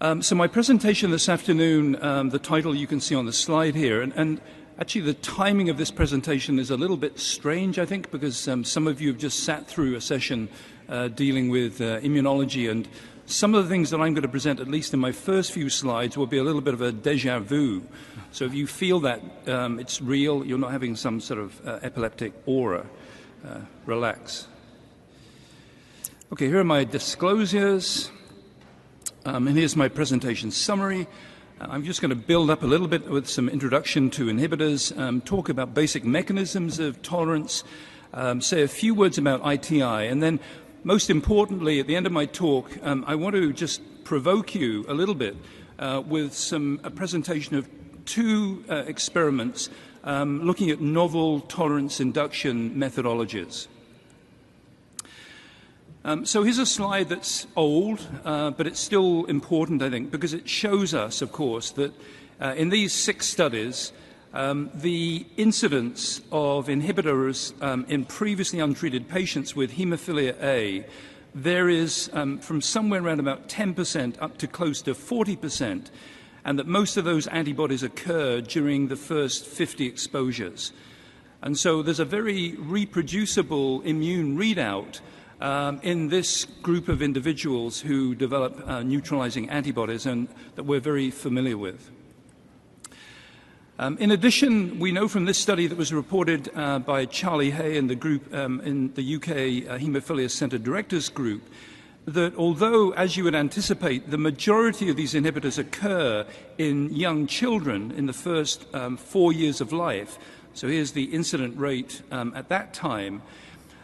So my presentation this afternoon, the title you can see on the slide here, and actually the timing of this presentation is a little bit strange, I think, because some of you have just sat through a session dealing with immunology, and some of the things that I'm going to present, at least in my first few slides, will be a little bit of a déjà vu. So if you feel that it's real, you're not having some sort of epileptic aura, relax. Okay, here are my disclosures. And here's my presentation summary. I'm just going to build up a little bit with some introduction to inhibitors, talk about basic mechanisms of tolerance, say a few words about ITI, and then most importantly, at the end of my talk, I want to just provoke you a little bit with a presentation of two experiments looking at novel tolerance induction methodologies. So here's a slide that's old, but it's still important, I think, because it shows us, of course, that in these 6 studies, the incidence of inhibitors in previously untreated patients with hemophilia A varies from somewhere around about 10% up to close to 40%, and that most of those antibodies occur during the first 50 exposures. And so there's a very reproducible immune readout in this group of individuals who develop neutralizing antibodies and that we're very familiar with. In addition, we know from this study that was reported by Charlie Hay and the group in the UK Hemophilia Centre Directors Group that although, as you would anticipate, the majority of these inhibitors occur in young children in the first 4 years of life, so here's the incident rate at that time,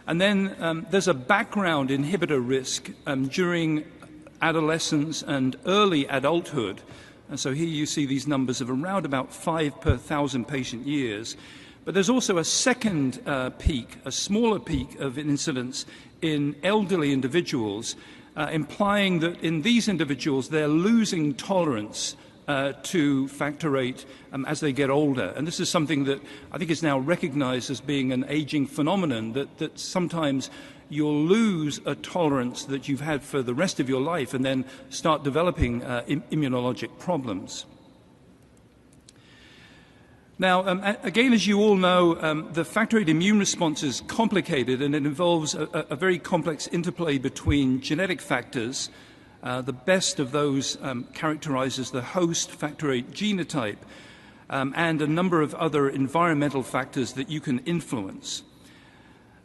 and then there's a background inhibitor risk during adolescence and early adulthood. And so here you see these numbers of around about 5 per 1,000 patient years. But there's also a second peak, a smaller peak of incidence in elderly individuals, implying that in these individuals they're losing tolerance to factor VIII as they get older. And this is something that I think is now recognized as being an aging phenomenon, that sometimes you'll lose a tolerance that you've had for the rest of your life and then start developing immunologic problems. Now, again, as you all know, the factor VIII immune response is complicated, and it involves a very complex interplay between genetic factors. The best of those characterizes the host factor VIII genotype and a number of other environmental factors that you can influence.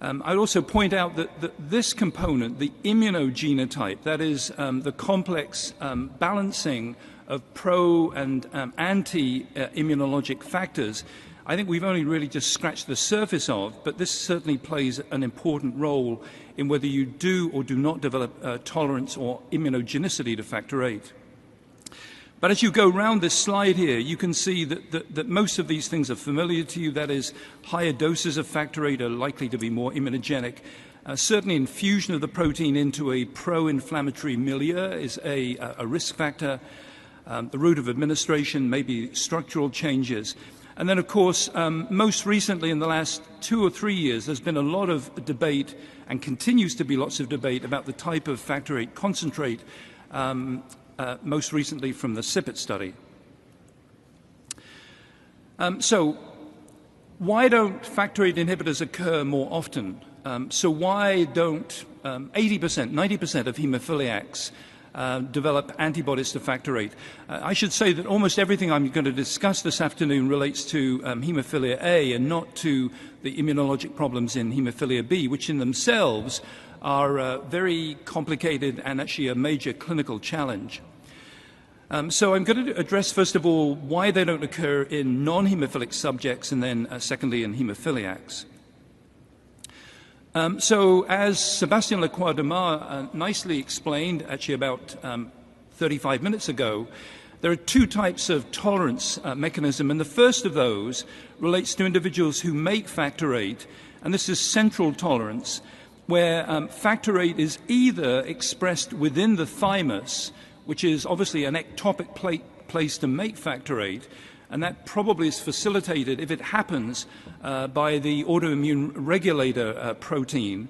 I'd also point out that this component, the immunogenotype, that is the complex balancing of pro and anti-immunologic factors, I think we've only really just scratched the surface of, but this certainly plays an important role in whether you do or do not develop tolerance or immunogenicity to factor VIII. But as you go around this slide here, you can see that most of these things are familiar to you. That is, higher doses of factor VIII are likely to be more immunogenic. Certainly infusion of the protein into a pro-inflammatory milieu is a risk factor. The route of administration, maybe structural changes. And then, of course, most recently in the last 2 or 3 years, there's been a lot of debate and continues to be lots of debate about the type of factor VIII concentrate, most recently from the CIPIT study. So why don't factor VIII inhibitors occur more often? So why don't 80%, 90% of hemophiliacs develop antibodies to factor VIII? I should say that almost everything I'm going to discuss this afternoon relates to hemophilia A and not to the immunologic problems in hemophilia B, which in themselves are very complicated and actually a major clinical challenge. So I'm going to address, first of all, why they don't occur in non-hemophilic subjects, and then secondly in hemophiliacs. So as Sébastien Lecroix-Demar nicely explained, actually about 35 minutes ago, there are 2 types of tolerance mechanism, and the first of those relates to individuals who make factor VIII, and this is central tolerance, where factor VIII is either expressed within the thymus, which is obviously an ectopic place to make factor VIII, and that probably is facilitated, if it happens, by the autoimmune regulator protein.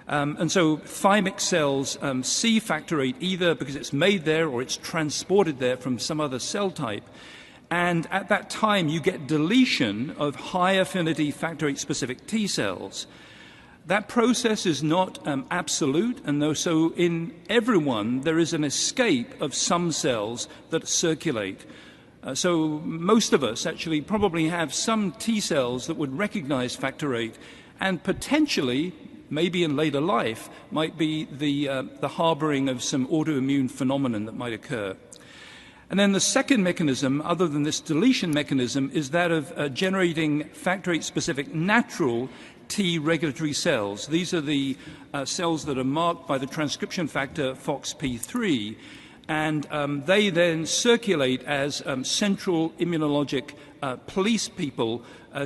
And so thymic cells see factor VIII either because it's made there or it's transported there from some other cell type. And at that time, you get deletion of high-affinity factor VIII specific T cells. That process is not absolute, and so in everyone, there is an escape of some cells that circulate. So most of us actually probably have some T cells that would recognize factor VIII, and potentially, maybe in later life, might be the harboring of some autoimmune phenomenon that might occur. And then the second mechanism, other than this deletion mechanism, is that of generating factor VIII specific natural T regulatory cells. These are the cells that are marked by the transcription factor FOXP3, and they then circulate as central immunologic police people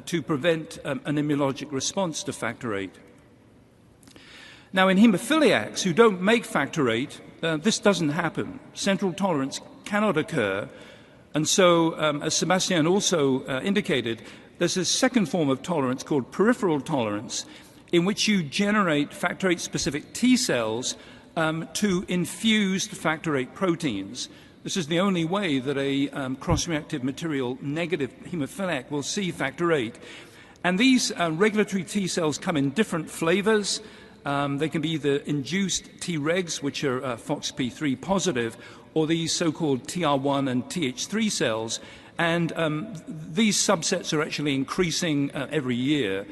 to prevent an immunologic response to factor VIII. Now, in hemophiliacs who don't make factor VIII, this doesn't happen. Central tolerance cannot occur. And so, as Sebastian also indicated, there's a second form of tolerance called peripheral tolerance, in which you generate factor VIII specific T cells to infused factor VIII proteins. This is the only way that a cross-reactive material negative hemophiliac will see factor VIII. And these regulatory T cells come in different flavors. They can be either induced Tregs, which are FOXP3 positive, or these so-called TR1 and Th3 cells. And these subsets are actually increasing every year.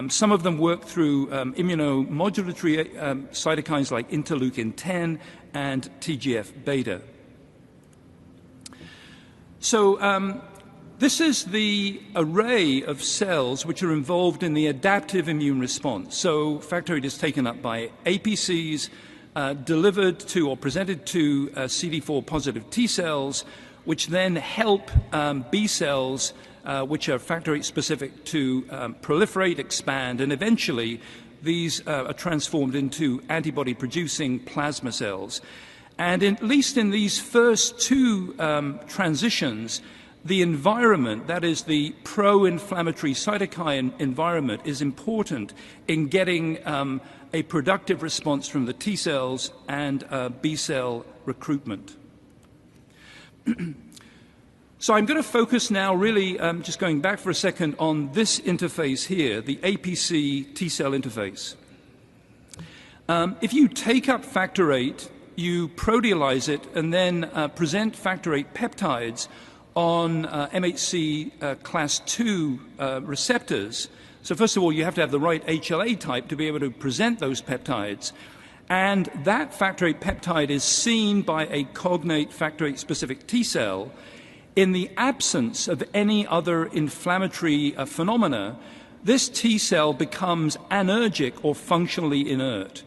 Some of them work through immunomodulatory cytokines like interleukin-10 and TGF-beta. So this is the array of cells which are involved in the adaptive immune response. So factor VIII is taken up by APCs, delivered to or presented to CD4 positive T cells, which then help B cells, which are factor VIII specific, to proliferate, expand, and eventually these are transformed into antibody-producing plasma cells. And at least in these first two transitions, the environment, that is the pro-inflammatory cytokine environment, is important in getting a productive response from the T cells and B cell recruitment. So I'm going to focus now really, just going back for a second, on this interface here, the APC T cell interface. If you take up factor VIII, you proteolyze it and then present factor VIII peptides on MHC class II receptors. So first of all, you have to have the right HLA type to be able to present those peptides. And that factor VIII peptide is seen by a cognate factor VIII specific T cell. In the absence of any other inflammatory phenomena, this T cell becomes anergic or functionally inert.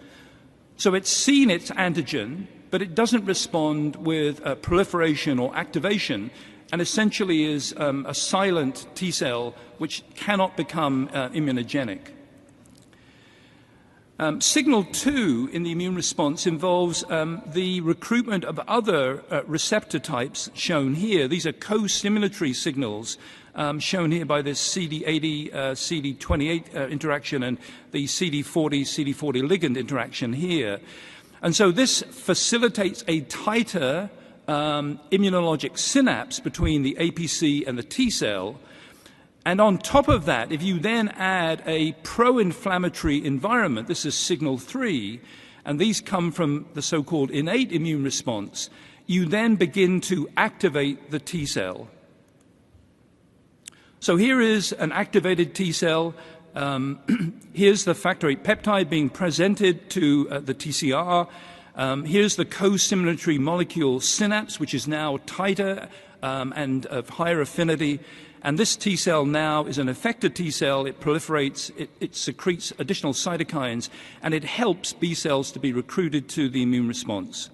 So it's seen its antigen, but it doesn't respond with proliferation or activation, and essentially is a silent T cell which cannot become immunogenic. Signal 2 in the immune response involves the recruitment of other receptor types shown here. These are co-stimulatory signals shown here by this CD80, CD28 interaction and the CD40 ligand interaction here. And so this facilitates a tighter immunologic synapse between the APC and the T cell. And on top of that, if you then add a pro-inflammatory environment, this is signal 3, and these come from the so-called innate immune response, you then begin to activate the T cell. So here is an activated T cell. Here's the factor VIII peptide being presented to the TCR. Here's the co-stimulatory molecule synapse, which is now tighter and of higher affinity. And this T cell now is an effector T cell. It proliferates, it secretes additional cytokines, and it helps B cells to be recruited to the immune response.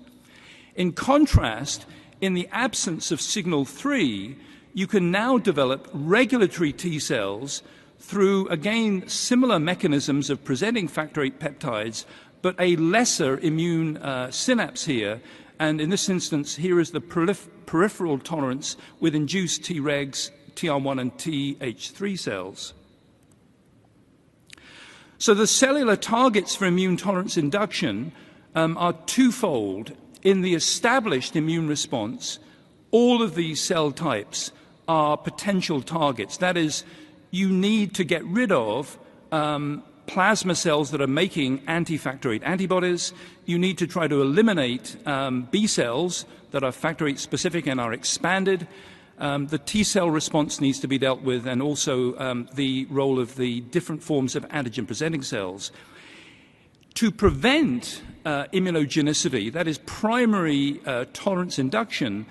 In contrast, in the absence of signal 3, you can now develop regulatory T cells through, again, similar mechanisms of presenting factor VIII peptides, but a lesser immune synapse here. And in this instance, here is the peripheral tolerance with induced Tregs, TR1 and Th3 cells. So the cellular targets for immune tolerance induction are twofold. In the established immune response, all of these cell types are potential targets. That is, you need to get rid of plasma cells that are making anti-factor VIII antibodies. You need to try to eliminate B cells that are factor VIII specific and are expanded. The T cell response needs to be dealt with, and also the role of the different forms of antigen presenting cells. To prevent immunogenicity, that is primary tolerance induction,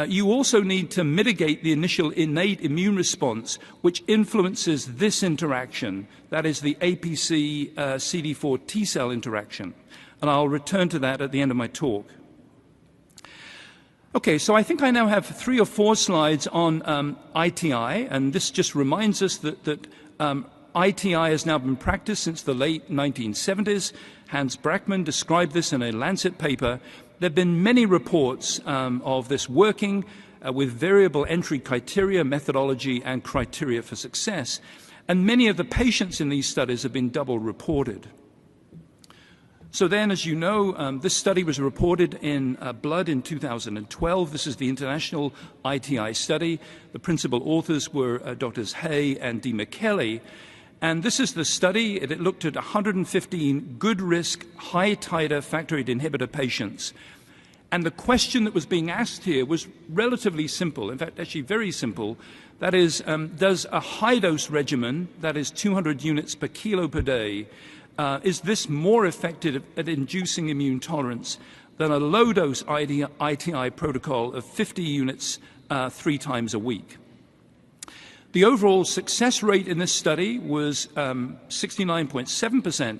you also need to mitigate the initial innate immune response, which influences this interaction, that is the APC-CD4 T cell interaction. And I'll return to that at the end of my talk. Okay, so I think I now have 3 or 4 slides on ITI, and this just reminds us that ITI has now been practiced since the late 1970s. Hans Brackmann described this in a Lancet paper. There have been many reports of this working with variable entry criteria, methodology, and criteria for success. And many of the patients in these studies have been double reported. So then, as you know, this study was reported in Blood in 2012. This is the international ITI study. The principal authors were Drs. Hay and D. McKelly. And this is the study. It looked at 115 good-risk, high-titer factor VIII inhibitor patients. And the question that was being asked here was relatively simple, in fact, actually very simple. That is, does a high-dose regimen, that is 200 units per kilo per day, is this more effective at inducing immune tolerance than a low-dose ITI protocol of 50 units 3 times a week? The overall success rate in this study was 69.7%,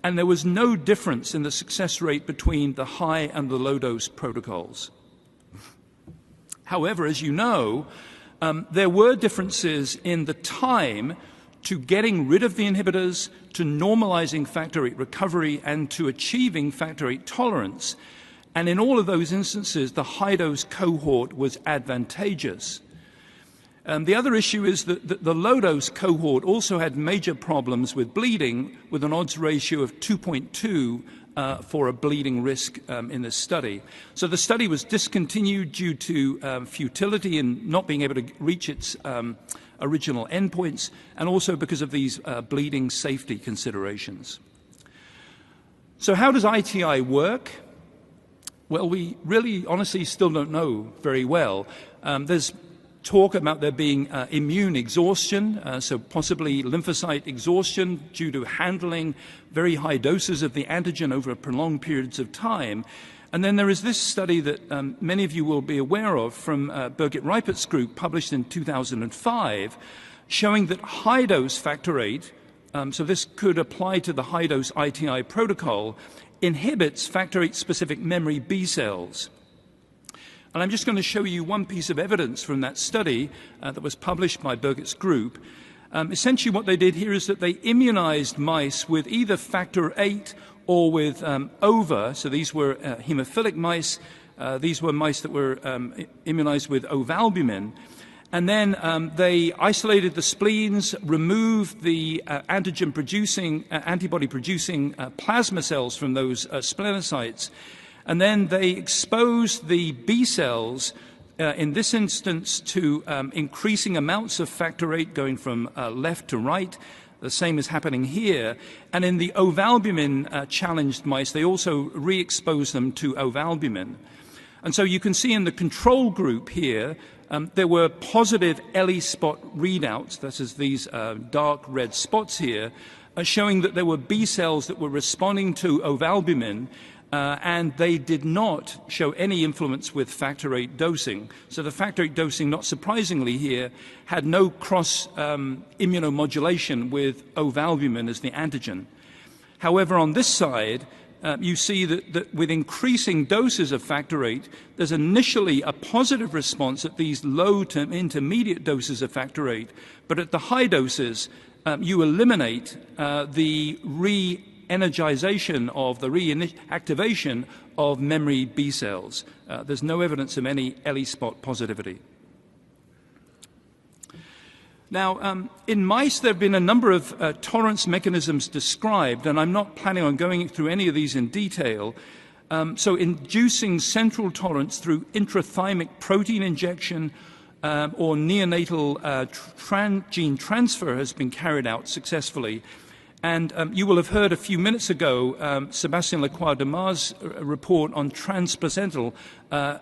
and there was no difference in the success rate between the high and the low-dose protocols. However, as you know, there were differences in the time to getting rid of the inhibitors, to normalizing factor VIII recovery, and to achieving factor VIII tolerance. And in all of those instances, the high-dose cohort was advantageous. The other issue is that the low-dose cohort also had major problems with bleeding, with an odds ratio of 2.2 for a bleeding risk in this study. So the study was discontinued due to futility in not being able to reach its original endpoints, and also because of these bleeding safety considerations. So how does ITI work? Well, we really honestly still don't know very well. There's talk about there being immune exhaustion, so possibly lymphocyte exhaustion due to handling very high doses of the antigen over prolonged periods of time. And then there is this study that many of you will be aware of from Birgit Reipert's group, published in 2005, showing that high-dose factor VIII, so this could apply to the high-dose ITI protocol, inhibits factor VIII-specific memory B cells. And I'm just going to show you one piece of evidence from that study that was published by Birgit's group. Essentially what they did here is that they immunized mice with either factor VIII or with OVA. So these were hemophilic mice. These were mice that were immunized with ovalbumin. And then they isolated the spleens, removed the antibody-producing plasma cells from those splenocytes, and then they exposed the B cells, in this instance, to increasing amounts of factor VIII going from left to right. The same is happening here. And in the ovalbumin-challenged mice, they also re-exposed them to ovalbumin. And so you can see in the control group here, there were positive LE spot readouts, that is these dark red spots here, showing that there were B cells that were responding to ovalbumin, and they did not show any influence with factor VIII dosing. So the factor VIII dosing, not surprisingly here, had no cross immunomodulation with ovalbumin as the antigen. However, on this side, you see that with increasing doses of factor VIII, there's initially a positive response at these low to intermediate doses of factor VIII, but at the high doses, you eliminate the re-energization of the reactivation of memory B cells. There's no evidence of any LE spot positivity. Now, in mice, there have been a number of tolerance mechanisms described, and I'm not planning on going through any of these in detail. So inducing central tolerance through intrathymic protein injection or neonatal gene transfer has been carried out successfully. And you will have heard a few minutes ago Sébastien Lacroix-Demar's report on transplacental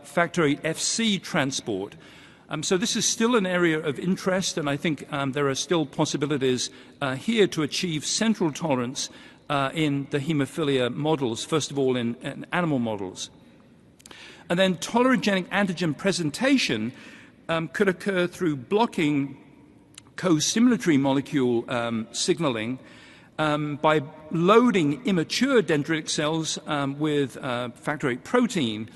factor VIII Fc transport. So this is still an area of interest, and I think there are still possibilities here to achieve central tolerance in the hemophilia models, first of all in animal models. And then tolerogenic antigen presentation could occur through blocking co-stimulatory molecule signaling by loading immature dendritic cells with factor VIII protein.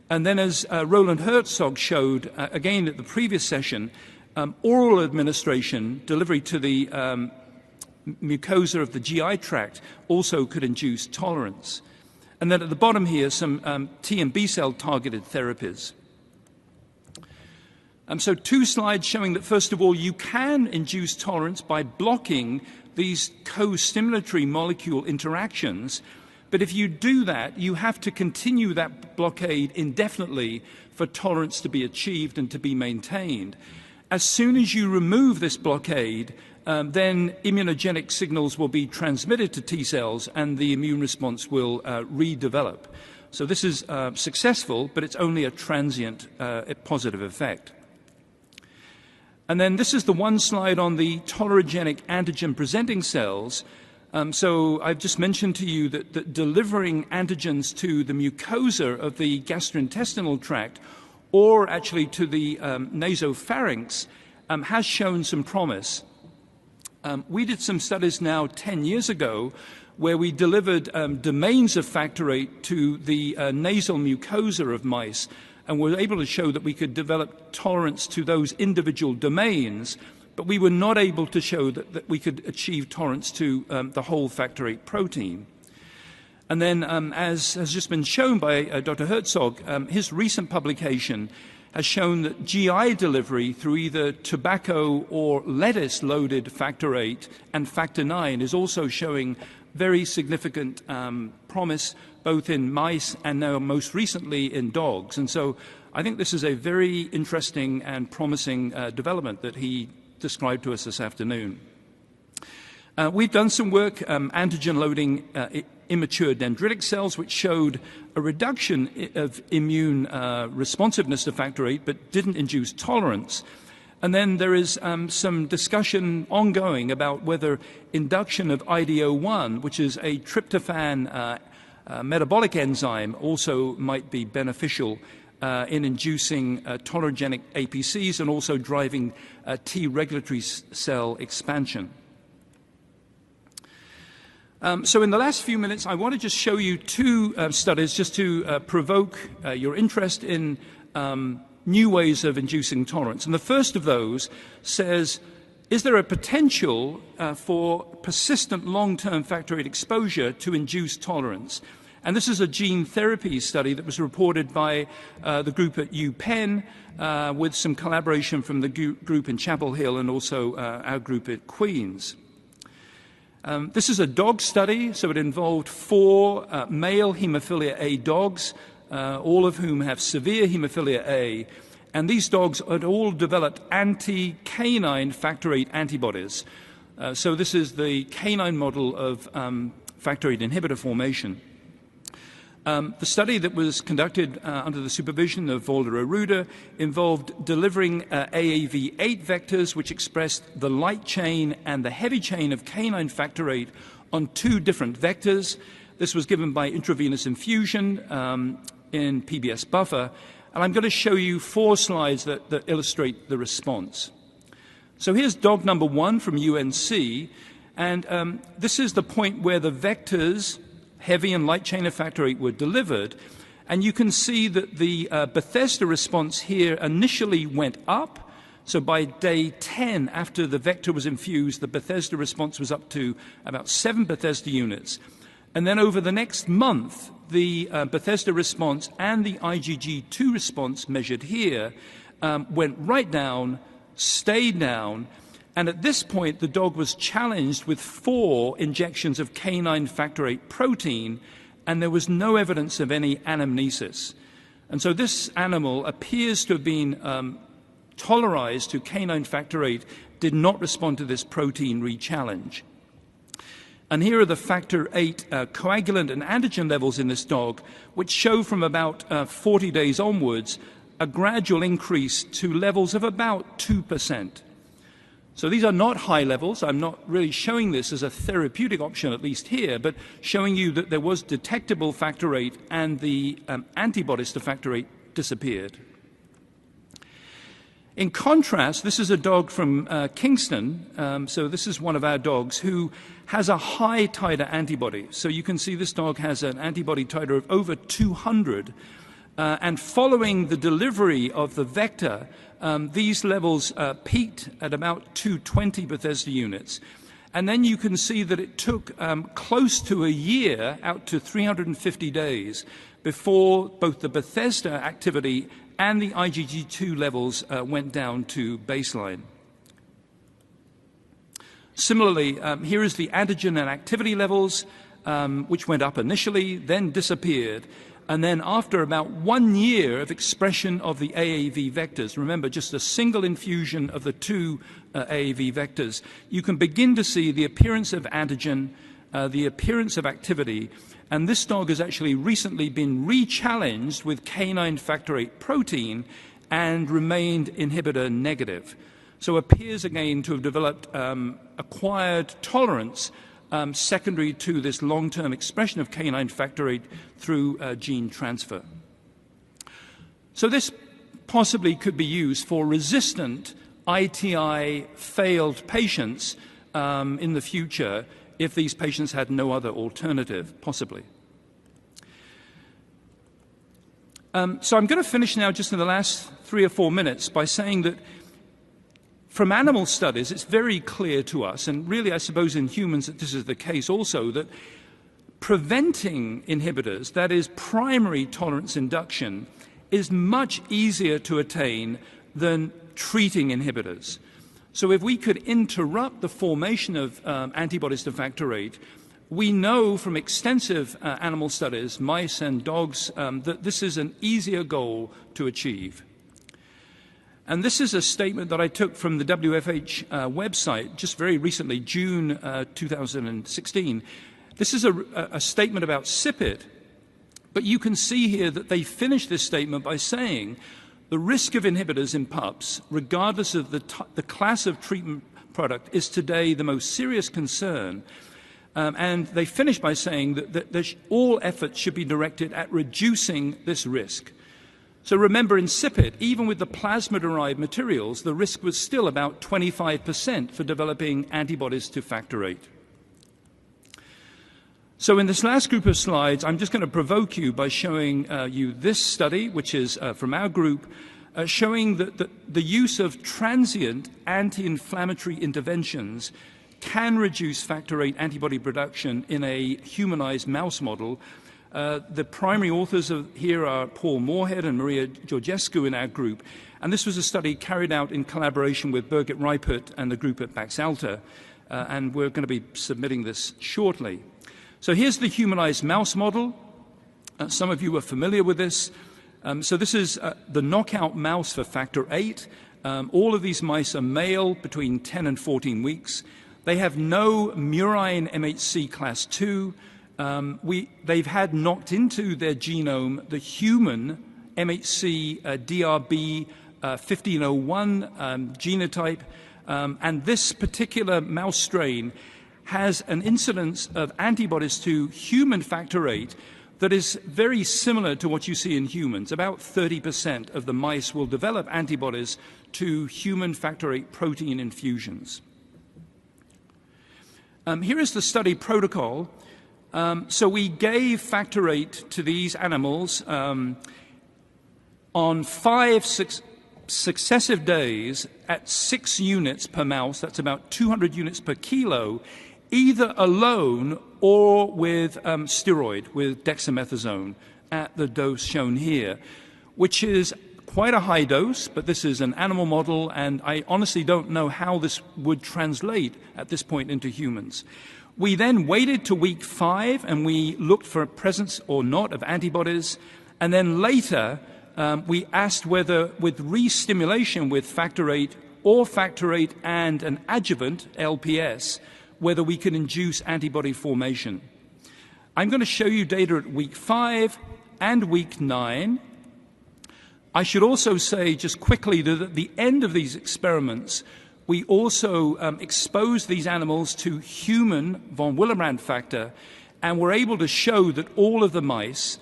And then, as Roland Herzog showed again at the previous session, oral administration, delivery to the mucosa of the GI tract, also could induce tolerance. And then at the bottom here, some T and B cell targeted therapies. So 2 slides showing that, first of all, you can induce tolerance by blocking these co-stimulatory molecule interactions. But if you do that, you have to continue that blockade indefinitely for tolerance to be achieved and to be maintained. As soon as you remove this blockade, then immunogenic signals will be transmitted to T cells and the immune response will redevelop. So this is successful, but it's only a transient positive effect. And then this is the one slide on the tolerogenic antigen-presenting cells. So I've just mentioned to you that delivering antigens to the mucosa of the gastrointestinal tract or actually to the nasopharynx has shown some promise. We did some studies now 10 years ago where we delivered domains of factor VIII to the nasal mucosa of mice and were able to show that we could develop tolerance to those individual domains, but we were not able to show that we could achieve tolerance to the whole factor VIII protein. And then, as has just been shown by Dr. Herzog, his recent publication has shown that GI delivery through either tobacco or lettuce-loaded factor VIII and factor IX is also showing very significant promise, both in mice and now most recently in dogs. And so I think this is a very interesting and promising development that he described to us this afternoon. We've done some work antigen loading immature dendritic cells, which showed a reduction of immune responsiveness to factor VIII, but didn't induce tolerance. And then there is some discussion ongoing about whether induction of IDO1, which is a tryptophan metabolic enzyme, also might be beneficial in inducing tolerogenic APCs and also driving T regulatory cell expansion. So in the last few minutes, I want to just show you 2 studies just to provoke your interest in new ways of inducing tolerance. And the first of those says, is there a potential for persistent long-term factor VIII exposure to induce tolerance? And this is a gene therapy study that was reported by the group at UPenn with some collaboration from the group in Chapel Hill and also our group at Queen's. This is a dog study, so it involved 4 male hemophilia A dogs, all of whom have severe hemophilia A, and these dogs had all developed anti-canine factor VIII antibodies. So this is the canine model of factor VIII inhibitor formation. The study that was conducted under the supervision of Volder Aruda involved delivering AAV8 vectors which expressed the light chain and the heavy chain of canine factor VIII on 2 different vectors. This was given by intravenous infusion in PBS buffer, and I'm going to show you 4 slides that illustrate the response. So here's dog number 1 from UNC, and this is the point where the vectors heavy and light chain of factor VIII were delivered. And you can see that the Bethesda response here initially went up. So by day 10, after the vector was infused, the Bethesda response was up to about 7 Bethesda units. And then over the next month, the Bethesda response and the IgG2 response measured here went right down, stayed down, And at this point, the dog was challenged with 4 injections of canine factor VIII protein, and there was no evidence of any anamnesis. And so this animal appears to have been tolerized to canine factor VIII, did not respond to this protein re-challenge. And here are the factor VIII coagulant and antigen levels in this dog, which show from about 40 days onwards a gradual increase to levels of about 2%. So these are not high levels. I'm not really showing this as a therapeutic option, at least here, but showing you that there was detectable factor VIII and the antibodies to factor VIII disappeared. In contrast, this is a dog from Kingston. So this is one of our dogs who has a high titer antibody. So you can see this dog has an antibody titer of over 200. And following the delivery of the vector, these levels peaked at about 220 Bethesda units. And then you can see that it took close to a year, out to 350 days, before both the Bethesda activity and the IgG2 levels went down to baseline. Similarly, here is the antigen and activity levels, which went up initially, then disappeared. And then after about 1 year of expression of the AAV vectors, remember just a single infusion of the 2 AAV vectors, you can begin to see the appearance of antigen, the appearance of activity, and this dog has actually recently been re-challenged with canine factor VIII protein and remained inhibitor negative. So appears again to have developed acquired tolerance secondary to this long-term expression of canine factor VIII through gene transfer. So this possibly could be used for resistant ITI failed patients in the future if these patients had no other alternative, possibly. So I'm going to finish now just in the last 3 or 4 minutes by saying that from animal studies, it's very clear to us, and really I suppose in humans that this is the case also, that preventing inhibitors, that is primary tolerance induction, is much easier to attain than treating inhibitors. So if we could interrupt the formation of antibodies to factor VIII, we know from extensive animal studies, mice and dogs, that this is an easier goal to achieve. And this is a statement that I took from the WFH website just very recently, June 2016. This is a statement about CIPIT, but you can see here that they finish this statement by saying the risk of inhibitors in pups, regardless of the class of treatment product, is today the most serious concern. And they finish by saying that all efforts should be directed at reducing this risk. So remember, in CIPIT, even with the plasma-derived materials, the risk was still about 25% for developing antibodies to factor VIII. So in this last group of slides, I'm just going to provoke you by showing you this study, which is from our group, showing that the use of transient anti-inflammatory interventions can reduce factor VIII antibody production in a humanized mouse model. The primary authors here are Paul Moorhead and Maria Georgescu in our group. And this was a study carried out in collaboration with Birgit Reipert and the group at Baxalta. And we're going to be submitting this shortly. So here's the humanized mouse model. Some of you are familiar with this. So this is the knockout mouse for factor VIII. All of these mice are male between 10 and 14 weeks. They have no murine MHC class II. They've had knocked into their genome the human MHC DRB 1501 genotype, and this particular mouse strain has an incidence of antibodies to human factor VIII that is very similar to what you see in humans. About 30% of the mice will develop antibodies to human factor VIII protein infusions. Here is the study protocol. So we gave factor VIII to these animals on 5 successive days at 6 units per mouse. That's about 200 units per kilo, either alone or with steroid, with dexamethasone at the dose shown here, which is quite a high dose, but this is an animal model, and I honestly don't know how this would translate at this point into humans. We then waited to week 5, and we looked for presence or not of antibodies, and then later we asked whether with re-stimulation with factor VIII or factor VIII and an adjuvant, LPS, whether we could induce antibody formation. I'm going to show you data at week 5 and week 9. I should also say just quickly that at the end of these experiments, we also exposed these animals to human von Willebrand factor, and were able to show that all of the mice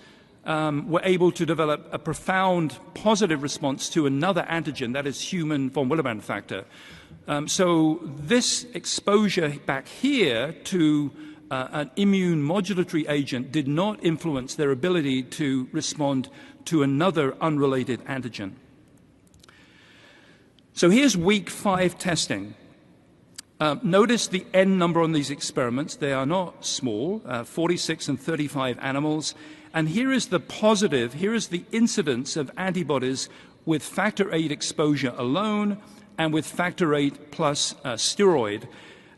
were able to develop a profound positive response to another antigen, that is human von Willebrand factor. So this exposure back here to an immune modulatory agent did not influence their ability to respond to another unrelated antigen. So here's week 5 testing. Notice the N number on these experiments. They are not small, 46 and 35 animals. And here is the positive, here is the incidence of antibodies with factor VIII exposure alone and with factor VIII plus steroid.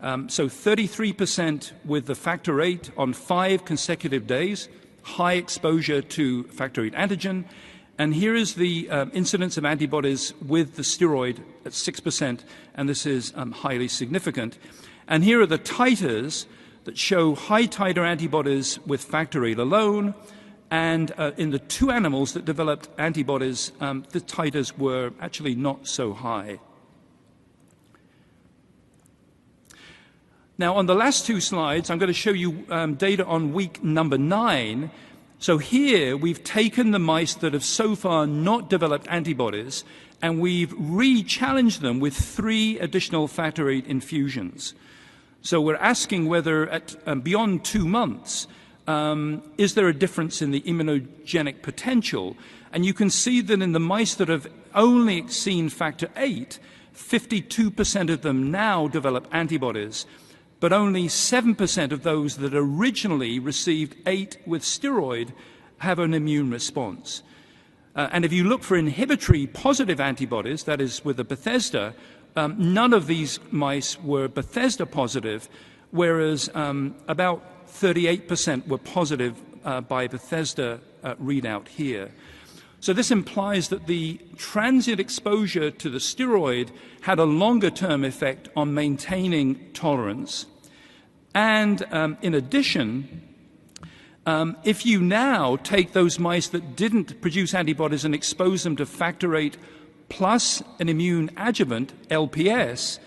So 33% with the factor VIII on 5 consecutive days, high exposure to factor VIII antigen. And here is the incidence of antibodies with the steroid at 6%, and this is highly significant. And here are the titers that show high titer antibodies with factor VIII alone, and in the 2 animals that developed antibodies, the titers were actually not so high. Now, on the last 2 slides, I'm going to show you data on week number 9. So here we've taken the mice that have so far not developed antibodies, and we've re-challenged them with 3 additional factor VIII infusions. So we're asking whether at beyond 2 months, is there a difference in the immunogenic potential? And you can see that in the mice that have only seen factor VIII, 52% of them now develop antibodies, but only 7% of those that originally received VIII with steroid have an immune response. And if you look for inhibitory positive antibodies, that is with the Bethesda, none of these mice were Bethesda positive, whereas about 38% were positive by Bethesda readout here. So this implies that the transient exposure to the steroid had a longer-term effect on maintaining tolerance. And in addition, if you now take those mice that didn't produce antibodies and expose them to factor VIII plus an immune adjuvant, LPS,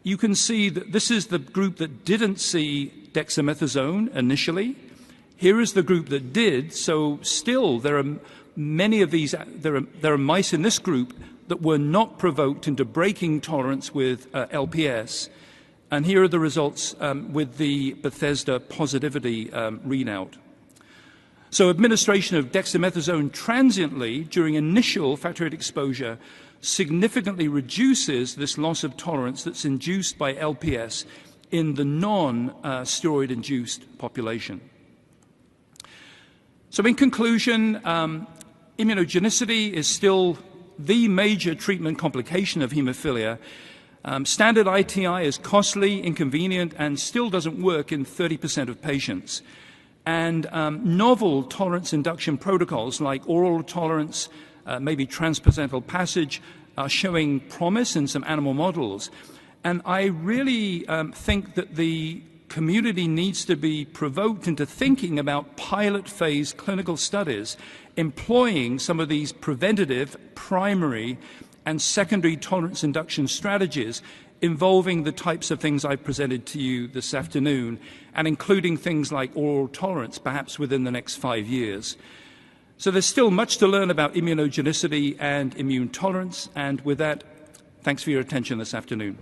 you can see that this is the group that didn't see dexamethasone initially. Here is the group that did. So still there are many of these, there are mice in this group that were not provoked into breaking tolerance with LPS. And here are the results with the Bethesda positivity readout. So administration of dexamethasone transiently during initial factor VIII exposure significantly reduces this loss of tolerance that's induced by LPS in the non-steroid-induced population. So in conclusion, immunogenicity is still the major treatment complication of hemophilia. Standard ITI is costly, inconvenient, and still doesn't work in 30% of patients. And novel tolerance induction protocols like oral tolerance, maybe transplacental passage, are showing promise in some animal models. And I really think that the community needs to be provoked into thinking about pilot phase clinical studies, employing some of these preventative, primary, and secondary tolerance induction strategies involving the types of things I presented to you this afternoon, and including things like oral tolerance, perhaps within the next 5 years. So there's still much to learn about immunogenicity and immune tolerance, and with that, thanks for your attention this afternoon.